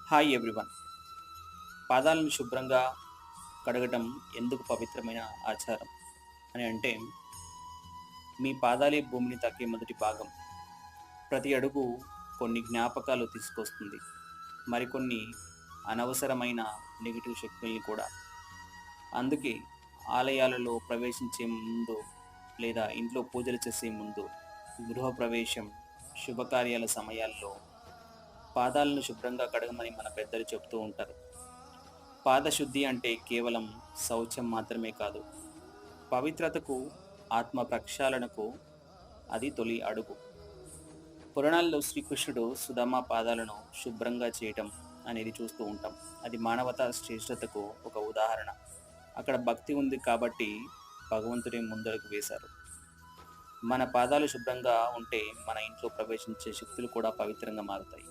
Hi everyone. పాదాలను శుభ్రంగా కడగటం ఎందుకు పవిత్రమైన ఆచారం అని అంటే, మీ పాదాలే భూమిని తాకే మొదటి భాగం. ప్రతి అడుగు కొన్ని జ్ఞాపకాలు తీసుకొస్తుంది, మరికొన్ని అనవసరమైన నెగిటివ్ శక్తుల్ని కూడా. అందుకే ఆలయాలలో ప్రవేశించే ముందు లేదా ఇంట్లో పూజలు చేసే ముందు, గృహప్రవేశం, శుభకార్యాల సమయాల్లో పాదాలను శుభ్రంగా కడగమని మన పెద్దలు చెబుతూ ఉంటారు. పాదశుద్ధి అంటే కేవలం శౌచం మాత్రమే కాదు, పవిత్రతకు, ఆత్మ ప్రక్షాళనకు అది తొలి అడుగు. పురాణాల్లో శ్రీకృష్ణుడు సుధామ పాదాలను శుభ్రంగా చేయటం అనేది చూస్తూ ఉంటాం. అది మానవతా శ్రేష్టతకు ఒక ఉదాహరణ. అక్కడ భక్తి ఉంది కాబట్టి భగవంతుడే ముందడుగు వేశారు. మన పాదాలు శుభ్రంగా ఉంటే మన ఇంట్లో ప్రవేశించే శక్తులు కూడా పవిత్రంగా మారుతాయి.